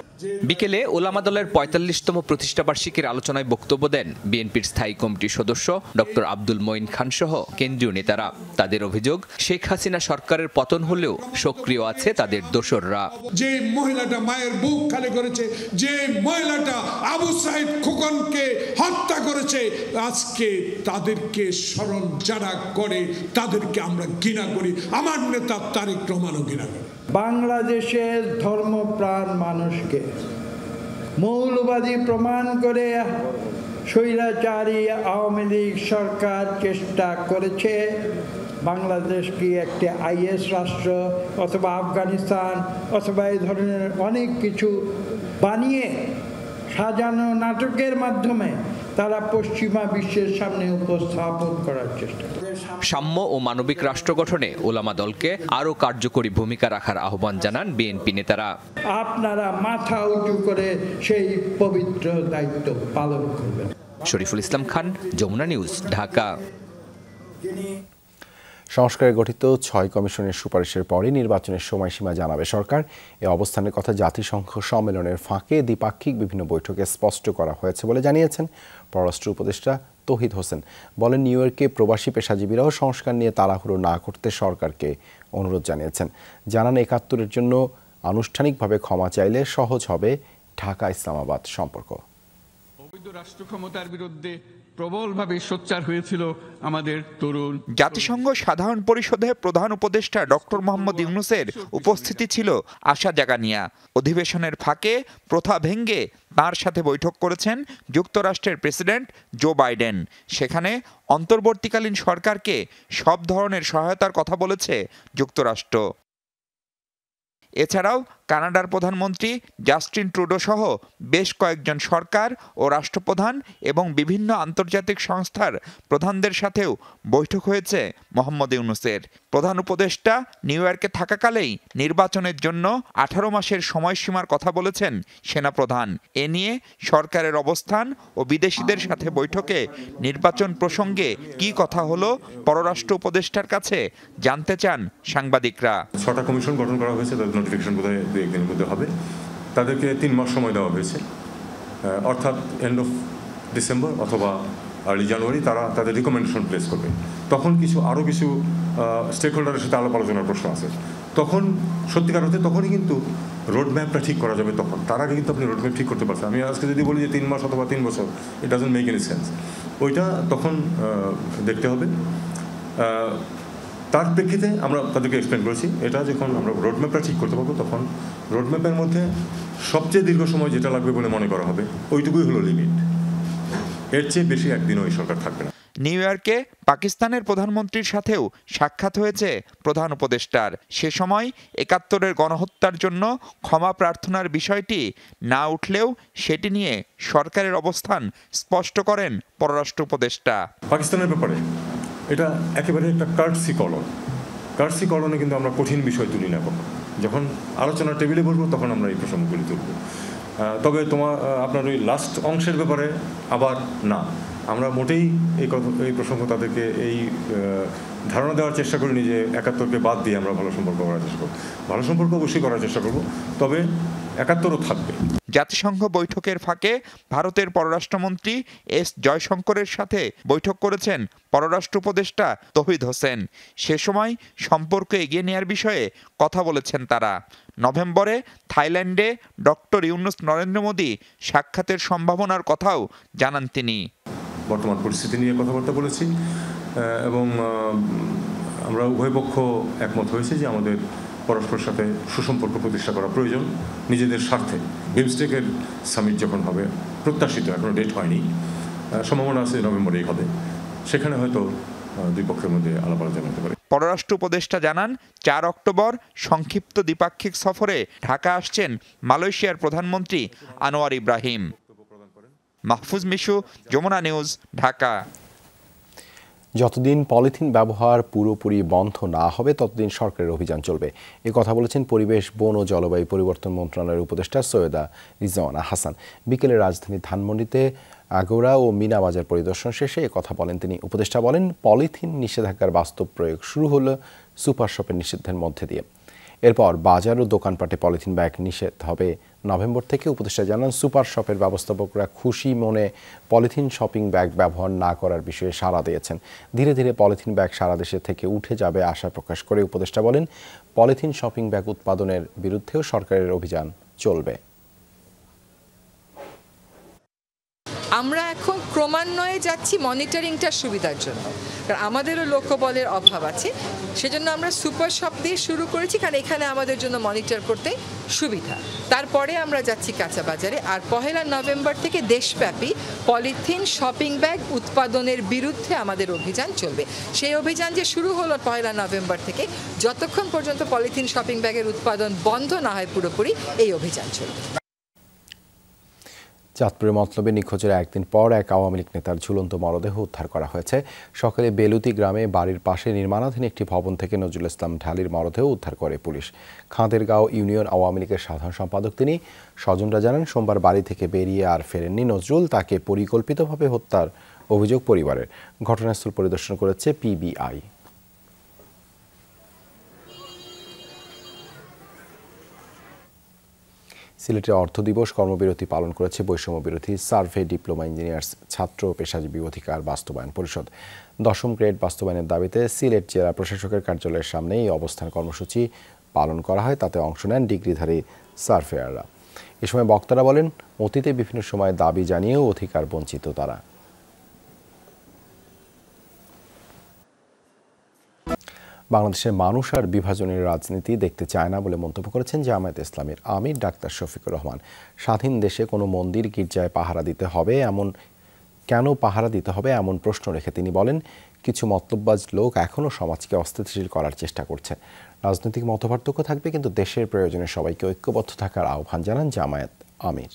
বিকেলে ওলামা দলের ৪৫তম প্রতিষ্ঠাবার্ষিকীর আলোচনায় বক্তব্য দেন বিএনপির স্থায়ী কমিটির সদস্য ডক্টর আব্দুল মঈন খান সহ কেন্দ্রীয় নেতারা। তাদের অভিযোগ, শেখ হাসিনা সরকারের পতন হলেও সক্রিয় আছে তাদের দোসররা। যে মহিলাটা মায়ের বুক খালি করেছে, যে মহিলাটা আবু সাইদ খোকনকে হত্যা করেছে, আজকে তাদেরকে স্মরণ যারা করে তাদেরকে আমরা ঘৃণা করি। আমার নেতা তারেক রহমানও ঘৃণা করে। বাংলাদেশের ধর্মপ্রাণ মানুষকে মৌলবাদী প্রমাণ করে স্বৈরাচারী আওয়ামী লীগ সরকার চেষ্টা করেছে বাংলাদেশকে একটি আইএস রাষ্ট্র অথবা আফগানিস্তান অথবা এই ধরনের অনেক কিছু বানিয়ে সাজানো নাটকের মাধ্যমে তারা পশ্চিমা বিশ্বের সামনে উপস্থাপন করার চেষ্টা করে। সাম্য ও মানবিক রাষ্ট্র গঠনে ওলামা দলকে আরও কার্যকরী ভূমিকা রাখার আহ্বান জানান বিএনপি নেতারা। আপনারা মাথা উঁচু করে সেই পবিত্র দায়িত্ব পালন করবেন। শরীফুল ইসলাম খান, যমুনা নিউজ, ঢাকা। সংস্কারে গঠিত 6 কমিশনের সুপারিশের পরই নির্বাচনের সময়সীমা জানাবে সরকার। এ অবস্থানের কথা জাতিসংঘ সম্মেলনের ফাঁকে দ্বিপাক্ষিক বিভিন্ন বৈঠকে স্পষ্ট করা হয়েছে বলে জানিয়েছেন পররাষ্ট্র উপদেষ্টা তৌহিদ হোসেন। বলেন, নিউ ইয়র্কে প্রবাসী পেশাজীবীরাও সংস্কার নিয়ে তাড়াহুড়ো না করতে সরকারকে অনুরোধ জানিয়েছেন। জানান, ৭১-এর জন্য আনুষ্ঠানিকভাবে ক্ষমা চাইলে সহজ হবে ঢাকা ইসলামাবাদ সম্পর্ক। অবৈধ রাষ্ট্র ক্ষমতার বিরুদ্ধে প্রবলভাবে সোচ্চার হয়েছিল আমাদের তরুণ। জাতিসংঘ সাধারণ পরিষদে প্রধান উপদেষ্টা ডক্টর মোহাম্মদ ইউনূসের উপস্থিতি ছিল আশা জাগানিয়া। অধিবেশনের ফাঁকে প্রথা ভেঙে তার সাথে বৈঠক করেছেন যুক্তরাষ্ট্রের প্রেসিডেন্ট জো বাইডেন। সেখানে অন্তর্বর্তীকালীন সরকারকে সব ধরনের সহায়তার কথা বলেছে যুক্তরাষ্ট্র। এছাড়াও কানাডার প্রধানমন্ত্রী জাস্টিন ট্রুডো সহ বেশ কয়েকজন সরকার ও রাষ্ট্রপ্রধান এবং বিভিন্ন আন্তর্জাতিক সংস্থার প্রধানদের সাথেও বৈঠক হয়েছে মোহাম্মদ ইউনূসের। প্রধান উপদেষ্টা নিউ ইয়র্কে থাকাকালেই নির্বাচনের জন্য 18 মাসের সময়সীমার কথা বলেছেন সেনাপ্রধান। এ নিয়ে সরকারের অবস্থান ও বিদেশিদের সাথে বৈঠকে নির্বাচন প্রসঙ্গে কি কথা হলো পররাষ্ট্র উপদেষ্টার কাছে জানতে চান সাংবাদিকরা। 6টা কমিশন গঠন করা হয়েছে, তাদের নোটিফিকেশন বোধহয় 2-1 দিনের মধ্যে হবে। তাদেরকে 3 মাস সময় দেওয়া হয়েছে, অর্থাৎ এন্ড অফ ডিসেম্বর অথবা আর্লি জানুয়ারি তারা তাদের রিকমেন্ডেশন প্লেস করবে। তখন আরও কিছু স্টেক হোল্ডারের সাথে আলাপ আলোচনার প্রশ্ন আছে। তখন সত্যিকার অর্থে তখনই কিন্তু রোড ম্যাপটা ঠিক করা যাবে। তখন তার আগে কিন্তু আপনি রোড ম্যাপ ঠিক করতে পারছেন। আমি আজকে যদি বলি যে 3 মাস অথবা 3 বছর, it doesn't make any sense. ওইটা তখন দেখতে হবে। তার প্রেক্ষিতে আমরা তাদেরকে এক্সপ্লেন করেছি, এটা যখন আমরা রোড ম্যাপটা ঠিক করতে পারবো তখন রোড ম্যাপের মধ্যে সবচেয়ে দীর্ঘ সময় যেটা লাগবে বলে মনে করা হবে ওইটুকুই হলো লিমিট। এর চেয়ে বেশি একদিনও এই সরকার থাকবে না। নিউ ইয়র্কে পাকিস্তানের প্রধানমন্ত্রীর সাথেও সাক্ষাৎ হয়েছে প্রধান উপদেষ্টার। সে সময় 71-এর গণহত্যার জন্য ক্ষমা প্রার্থনার বিষয়টি না উঠলেও সেটি নিয়ে সরকারের অবস্থান স্পষ্ট করেন পররাষ্ট্র উপদেষ্টা। পাকিস্তানের ব্যাপারে এটা একেবারে একটা কার্টসি কলনে কিন্তু আমরা কঠিন বিষয় তুলি না। যখন আলোচনার টেবিলে বসবো তখন আমরা এই প্রসঙ্গগুলি তুলব। তবে আপনার ওই লাস্ট অংশের ব্যাপারে আবার না, আমরা মোটেই এই প্রসঙ্গ তাদেরকে এই ধারণা দেওয়ার চেষ্টা করিনি যে 71কে বাদ দিয়ে আমরা ভালো সম্পর্ক করার চেষ্টা করব। ভালো সম্পর্ক অবশ্যই করার চেষ্টা করব, তবে 71ও থাকবে। জাতিসংঘ বৈঠকের ফাঁকে ভারতের পররাষ্ট্রমন্ত্রী এস জয়শঙ্করের সাথে বৈঠক করেছেন পররাষ্ট্র উপদেষ্টা তৌহিদ হোসেন। সে সময় সম্পর্ক এগিয়ে নেওয়ার বিষয়ে কথা বলেছেন তারা। নভেম্বরে থাইল্যান্ডে ডক্টর ইউনূস নরেন্দ্র মোদী সাক্ষাতের সম্ভাবনার কথাও জানান তিনি। বর্তমান পরিস্থিতি নিয়ে কথাবার্তা বলেছি এবং আমরা উভয় পক্ষ একমত হয়েছে যে আমাদের পরস্পরের সাথে সুসম্পর্ক প্রতিষ্ঠা করা প্রয়োজন নিজেদের স্বার্থে। বিমস্টেকের সামিট যখন হবে, প্রত্যাশিত, এখনো ডেট হয়নি, সম্ভাবনা আছে নভেম্বরেই হবে, সেখানে হয়তো দুই পক্ষের মধ্যে আলাপ আলোচনা হতে পারে। পররাষ্ট্র উপদেষ্টা জানান 4 অক্টোবর সংক্ষিপ্ত দ্বিপাক্ষিক সফরে ঢাকা আসছেন মালয়েশিয়ার প্রধানমন্ত্রী আনোয়ার ইব্রাহিম। মাহফুজ মিশু, যমুনা নিউজ, ঢাকা। যতদিন পলিথিন ব্যবহার পুরোপুরি বন্ধ না হবে ততদিন সরকারের অভিযান চলবে, এ কথা বলেছেন পরিবেশ, বন ও জলবায়ু পরিবর্তন মন্ত্রণালয়ের উপদেষ্টা সৈয়দা রিজওয়ানা হাসান। বিকেলে রাজধানীর ধানমন্ডিতে আগোড়া ও মিনা বাজার পরিদর্শন শেষে এ কথা বলেন তিনি। উপদেষ্টা বলেন, পলিথিন নিষেধাজ্ঞার বাস্তব প্রয়োগ শুরু হলো সুপার শপের নিষিদ্ধের মধ্যে দিয়ে। এরপর বাজার ও দোকানপাটে পলিথিন ব্যাগ নিষেধ হবে নভেম্বর থেকে। উপদেষ্টা জানান, সুপার শপের ব্যবস্থাপকরা খুশি মনে পলিথিন শপিং ব্যাগ ব্যবহার না করার বিষয়ে সাড়া দিয়েছেন। ধীরে ধীরে পলিথিন ব্যাগ সারা দেশে থেকে উঠে যাবে আশা প্রকাশ করে উপদেষ্টা বলেন, পলিথিন শপিং ব্যাগ উৎপাদনের বিরুদ্ধেও সরকারের অভিযান চলবে। আমরা এখন ক্রমান্বয়ে যাচ্ছি মনিটরিংটার সুবিধার জন্য, কারণ আমাদেরও লোকবলের অভাব আছে। সেজন্য আমরা সুপার শপ দিয়ে শুরু করেছি, কারণ এখানে আমাদের জন্য মনিটর করতে সুবিধা। তারপরে আমরা যাচ্ছি কাঁচা বাজারে, আর 1 নভেম্বর থেকে দেশব্যাপী পলিথিন শপিং ব্যাগ উৎপাদনের বিরুদ্ধে আমাদের অভিযান চলবে। সেই অভিযান যে শুরু হলো 1 নভেম্বর থেকে, যতক্ষণ পর্যন্ত পলিথিন শপিং ব্যাগের উৎপাদন বন্ধ না হয় পুরোপুরি, এই অভিযান চলবে। চাঁদপুরের মতলবে নিখোঁজের একদিন পর এক আওয়ামী লীগ নেতার ঝুলন্ত মরদেহ উদ্ধার করা হয়েছে। সকালে বেলুতি গ্রামে বাড়ির পাশে নির্মাণাধীন একটি ভবন থেকে নজরুল ইসলাম ঢালির মরদেহ উদ্ধার করে পুলিশ। খাঁদেরগাঁও ইউনিয়ন আওয়ামী লীগের সাধারণ সম্পাদক তিনি। স্বজনরা জানান, সোমবার বাড়ি থেকে বেরিয়ে আর ফেরেননি নজরুল। তাকে পরিকল্পিতভাবে হত্যার অভিযোগ পরিবারের। ঘটনাস্থল পরিদর্শন করেছে পিবিআই। সিলেটে অর্থ দিবস কর্মবিরতি পালন করেছে বৈষম্য বিরোধী সার্ভে ডিপ্লোমা ইঞ্জিনিয়ার্স ছাত্র পেশাজীবী অধিকার বাস্তবায়ন পরিষদ। 10ম গ্রেড বাস্তবায়নের দাবিতে সিলেট জেলা প্রশাসকের কার্যালয়ের সামনে এই অবস্থান কর্মসূচি পালন করা হয়। তাতে অংশ নেন ডিগ্রিধারী সার্ভেয়াররা। এ সময় বক্তারা বলেন, অতীতে বিভিন্ন সময় দাবি জানিয়েও অধিকার বঞ্চিত তারা। বাংলাদেশের মানুষ আর বিভাজনের রাজনীতি দেখতে চায় না বলে মন্তব্য করেছেন জামায়াতে ইসলামীর আমির ডাক্তার শফিকুর রহমান। স্বাধীন দেশে কোনো মন্দির গির্জায় পাহারা দিতে হবে এমন প্রশ্ন রেখে তিনি বলেন, কিছু মতলববাজ লোক এখনও সমাজকে অস্থিতিশীল করার চেষ্টা করছে। রাজনৈতিক মতপার্থক্য থাকবে, কিন্তু দেশের প্রয়োজনে সবাইকে ঐক্যবদ্ধ থাকার আহ্বান জানান জামায়াত আমির।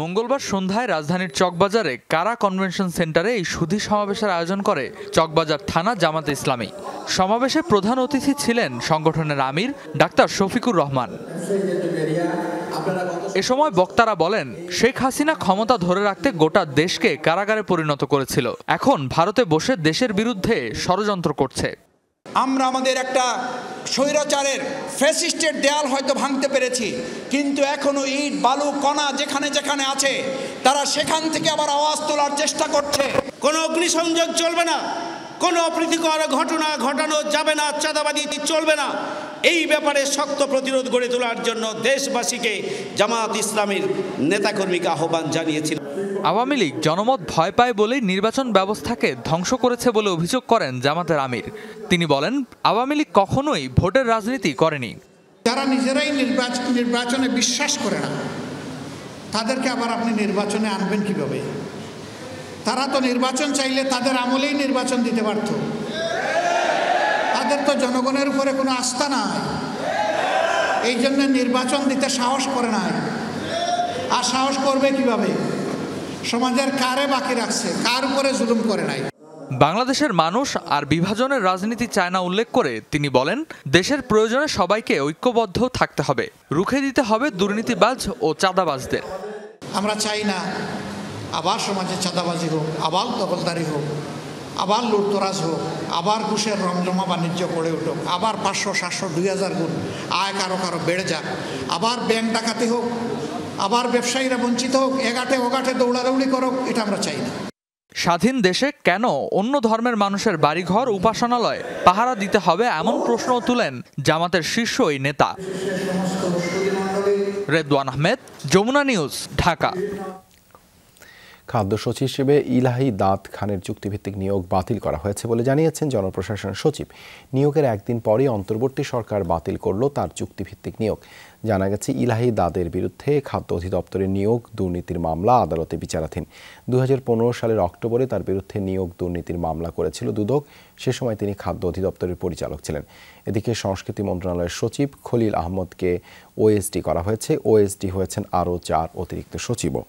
মঙ্গলবার সন্ধ্যায় রাজধানীর চকবাজারে কারা কনভেনশন সেন্টারে এই সুধী সমাবেশের আয়োজন করে চকবাজার থানা জামাতে ইসলামী। সমাবেশে প্রধান অতিথি ছিলেন সংগঠনের আমির ডাক্তার শফিকুর রহমান। এ সময় বক্তারা বলেন, শেখ হাসিনা ক্ষমতা ধরে রাখতে গোটা দেশকে কারাগারে পরিণত করেছিল, এখন ভারতে বসে দেশের বিরুদ্ধে ষড়যন্ত্র করছে। আমরা আমাদের একটা স্বৈরাচারের ফ্যাসিস্টের দেয়াল হয়তো ভাঙতে পেরেছি, কিন্তু এখনো ইট বালু কণা যেখানে যেখানে আছে তারা সেখান থেকে আবার আওয়াজ তোলার চেষ্টা করছে। কোনো অগ্নিসংযোগ চলবে না, কোনো অপ্রীতিকর ঘটনা ঘটানো যাবে না, চাঁদাবাজি চলবে না। এই ব্যাপারে শক্ত প্রতিরোধ গড়ে তোলার জন্য দেশবাসীকে জামাত ইসলামীর নেতাকর্মীকে আহ্বান জানিয়েছিল। আওয়ামী লীগ জনমত ভয় পায় বলেই নির্বাচন ব্যবস্থাকে ধ্বংস করেছে বলে অভিযোগ করেন জামাতের আমির। তিনি বলেন, আওয়ামী লীগ কখনোই ভোটের রাজনীতি করেনি। যারা নিজেরাই নির্বাচনে বিশ্বাস করে না, তাদেরকে আবার আপনি নির্বাচনে আনবেন কিভাবে? তারা তো নির্বাচন চাইলে তাদের আমলেই নির্বাচন দিতে পারত। তাদের তো জনগণের উপরে কোনো আস্থা নাই, এই জন্য নির্বাচন দিতে সাহস করে নাই। আর সাহস করবে কিভাবে? সমাজের কারে বাকি রাখছে, কার উপরে জুলুম করে নাই। বাংলাদেশের মানুষ আর বিভাজনের রাজনীতি চায় না উল্লেখ করে তিনি বলেন, দেশের প্রয়োজনে সবাইকে ঐক্যবদ্ধ থাকতে হবে, রুখে দিতে হবে দুর্নীতিবাজ ও চাঁদাবাজদের। আমরা চাই না আবার সমাজে চাঁদাবাজি হোক, আবার দখলদারি হোক, আবার লুটতরাজ হোক, আবার ঘুষের রমজমা বাণিজ্য করে উঠুক, আবার 500, 700, 2000 গুণ আয় কারো কারো বেড়ে যাক, আবার ব্যাংক ডাকাতি হোক, আবার ব্যবসায়ীরা বঞ্চিত হোক, এগাটে ওগাটে দৌড়াদৌড়ি করুক। এটা আমরা চাই না। স্বাধীন দেশে কেন অন্য ধর্মের মানুষের বাড়িঘর উপাসনালয় পাহারা দিতে হবে এমন প্রশ্ন তুলেন জামাতের শীর্ষ এই নেতা। রেদওয়ান আহমেদ, যমুনা নিউজ, ঢাকা। খাদ্য সচিব হিসেবে ইলাহি দাদ খানের চুক্তিভিত্তিক নিয়োগ বাতিল করা হয়েছে বলে জানিয়েছেন জনপ্রশাসন সচিব। নিয়োগের একদিন পরই অন্তর্বর্তী সরকার বাতিল করল তার চুক্তিভিত্তিক নিয়োগ। জানা গেছে, ইলাহি দাদের বিরুদ্ধে খাদ্য অধিদপ্তরের নিয়োগ দুর্নীতির মামলা আদালতে বিচারাধীন। 2015 সালের অক্টোবরে তার বিরুদ্ধে নিয়োগ দুর্নীতির মামলা করেছিল দুদক। সে সময় তিনি খাদ্য অধিদপ্তরের পরিচালক ছিলেন। এদিকে সংস্কৃতি মন্ত্রণালয়ের সচিব খলিল আহমদকে ওএসডি করা হয়েছে। ওএসডি হয়েছেন আরও 4 অতিরিক্ত সচিবও।